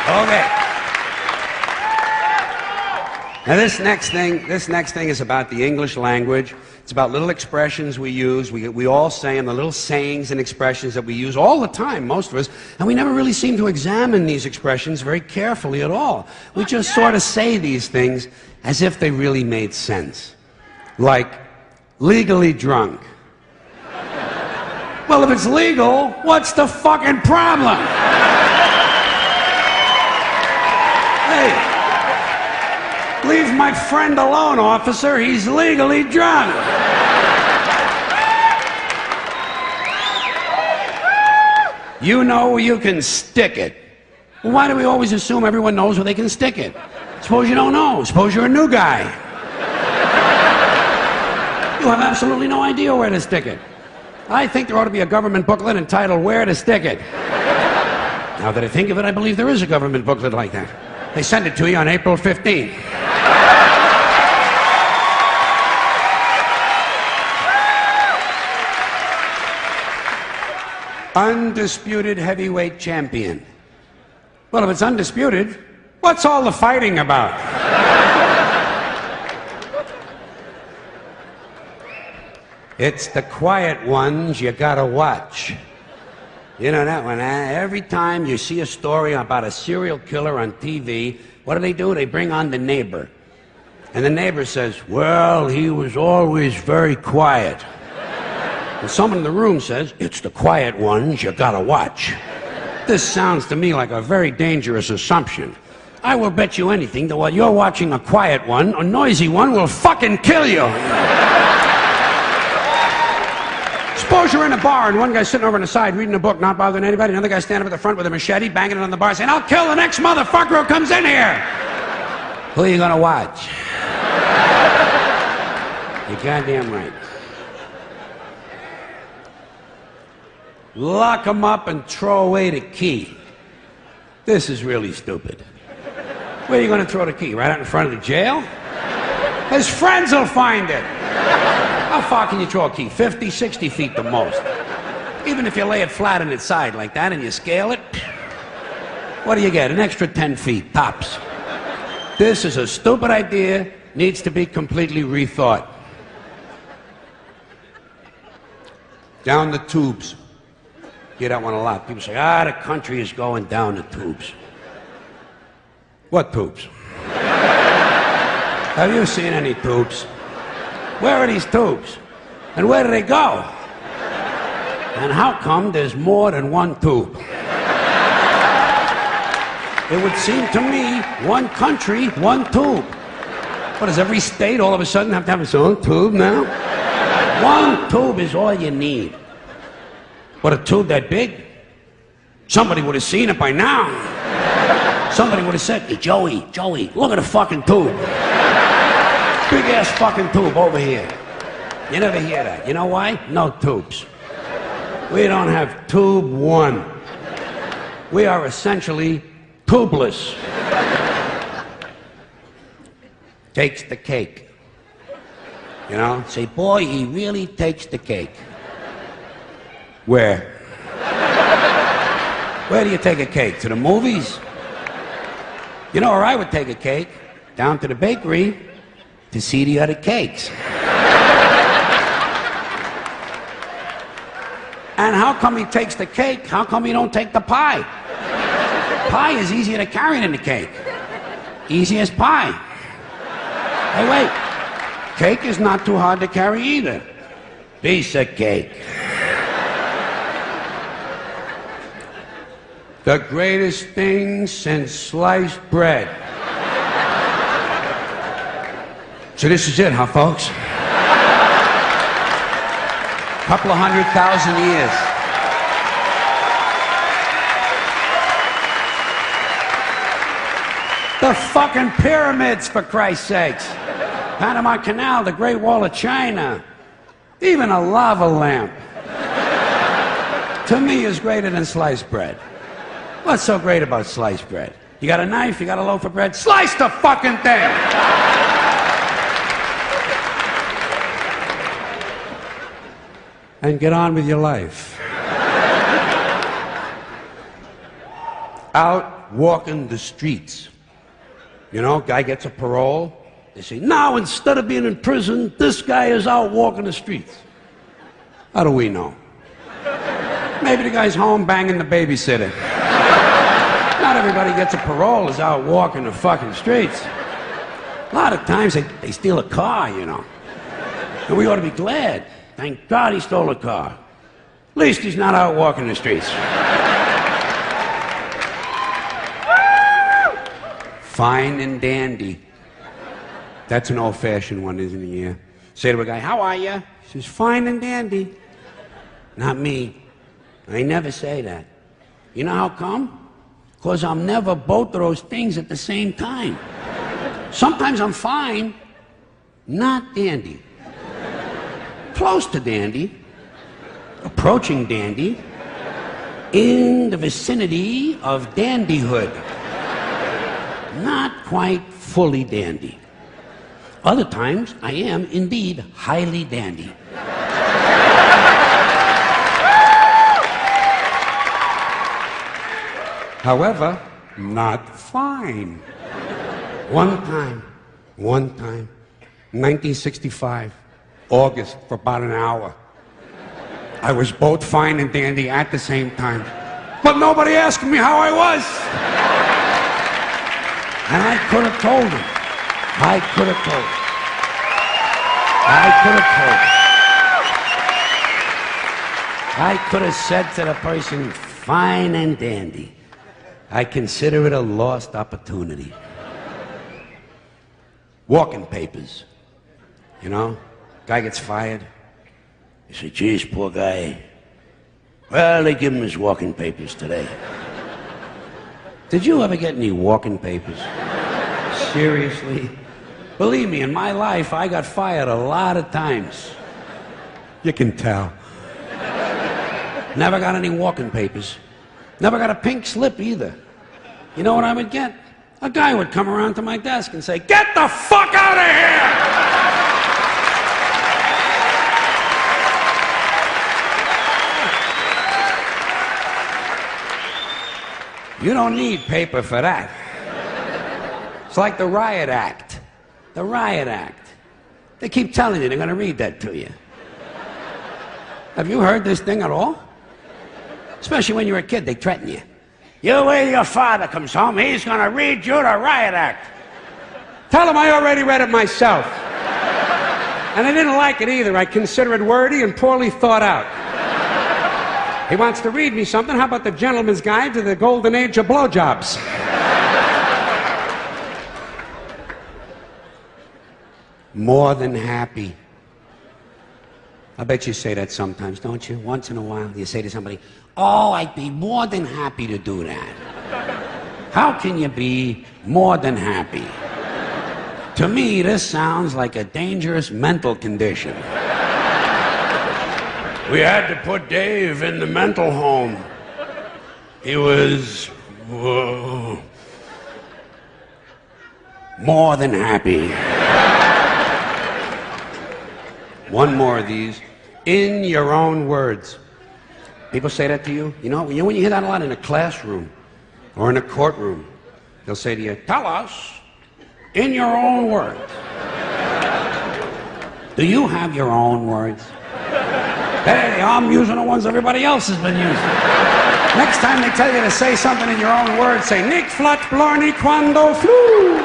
Okay. Now this next thing is about the English language. It's about little expressions we use. We all say them, the little sayings and expressions that we use all the time, most of us, and we never really seem to examine these expressions very carefully at all. We just sort of say these things as if they really made sense. Like, legally drunk. Well, if it's legal, what's the fucking problem? Hey. Leave my friend alone, officer. He's legally drunk. You know you can stick it. Well, why do we always assume everyone knows where they can stick it? Suppose you don't know. Suppose you're a new guy. You have absolutely no idea where to stick it. I think there ought to be a government booklet entitled Where to Stick It. Now that I think of it, I believe there is a government booklet like that. They send it to you on April 15th. Undisputed heavyweight champion. Well, if it's undisputed, what's all the fighting about? It's the quiet ones you gotta watch. You know that one, huh? Every time you see a story about a serial killer on TV, what do? They bring on the neighbor. And the neighbor says, well, he was always very quiet. And someone in the room says, it's the quiet ones you gotta watch. This sounds to me like a very dangerous assumption. I will bet you anything that while you're watching a quiet one, a noisy one will fucking kill you. Suppose you're in a bar and one guy's sitting over on the side reading a book, not bothering anybody, another guy's standing up at the front with a machete, banging it on the bar, saying, I'll kill the next motherfucker who comes in here. Who are you gonna watch? You're goddamn right. Lock him up and throw away the key. This is really stupid. Where are you going to throw the key? Right out in front of the jail? His friends will find it. How far can you throw a key? 50, 60 feet the most. Even if you lay it flat on its side like that and you scale it, what do you get? An extra 10 feet, tops. This is a stupid idea, needs to be completely rethought. Down the tubes. Hear that one a lot. People say, the country is going down the tubes. What tubes? Have you seen any tubes? Where are these tubes? And where do they go? And how come there's more than one tube? It would seem to me, one country, one tube. What, does every state all of a sudden have to have its own tube now? One tube is all you need. What, a tube that big? Somebody would have seen it by now. Somebody would have said, hey, Joey, look at the fucking tube. Big ass fucking tube over here. You never hear that. You know why? No tubes. We don't have tube one. We are essentially tubeless. Takes the cake. You know, say, boy, he really takes the cake. Where? Where do you take a cake? To the movies? You know where I would take a cake? Down to the bakery to see the other cakes. And how come he takes the cake? How come he don't take the pie? Pie is easier to carry than the cake. Easy as pie. Hey, wait. Cake is not too hard to carry either. Piece of cake. The greatest thing since sliced bread. So this is it, huh, folks? Couple of 100,000 years. The fucking pyramids, for Christ's sakes. Panama Canal, the Great Wall of China. Even a lava lamp. To me, is greater than sliced bread. What's so great about sliced bread? You got a knife, you got a loaf of bread, slice the fucking thing! And get on with your life. Out walking the streets. You know, guy gets a parole. They say, now instead of being in prison, this guy is out walking the streets. How do we know? Maybe the guy's home banging the babysitter. Not everybody gets a parole is out walking the fucking streets. A lot of times they steal a car, you know. And we ought to be glad. Thank God he stole a car. At least he's not out walking the streets. Fine and dandy. That's an old-fashioned one, isn't it? Yeah. Say to a guy, how are you? He says, fine and dandy. Not me. I never say that. You know how come? Because I'm never both of those things at the same time. Sometimes I'm fine, not dandy. Close to dandy, approaching dandy, in the vicinity of dandyhood. Not quite fully dandy. Other times, I am indeed highly dandy. However, not fine. One time, 1965, August, for about an hour. I was both fine and dandy at the same time. But nobody asked me how I was. And I could have told him. I could have told him. I could have told him. I could have said to the person, fine and dandy. I consider it a lost opportunity. Walking papers. You know, guy gets fired. You say, geez, poor guy. Well, they give him his walking papers today. Did you ever get any walking papers? Seriously? Believe me, in my life, I got fired a lot of times. You can tell. Never got any walking papers. Never got a pink slip either. You know what I would get? A guy would come around to my desk and say, get the fuck out of here! You don't need paper for that. It's like the Riot Act. The Riot Act. They keep telling you they're going to read that to you. Have you heard this thing at all? Especially when you're a kid, they threaten you. You wait till your father comes home, he's going to read you the Riot Act. Tell him I already read it myself. And I didn't like it either. I consider it wordy and poorly thought out. He wants to read me something. How about the Gentleman's Guide to the Golden Age of Blowjobs? More than happy. I bet you say that sometimes, don't you? Once in a while, you say to somebody, oh, I'd be more than happy to do that. How can you be more than happy? To me, this sounds like a dangerous mental condition. We had to put Dave in the mental home. He was more than happy. One more of these. In your own words. People say that to you. You know when you hear that a lot in a classroom or in a courtroom, they'll say to you, tell us in your own words. Do you have your own words? Hey, I'm using the ones everybody else has been using. Next time they tell you to say something in your own words, say, Nick Flat Blarney Quando Flu.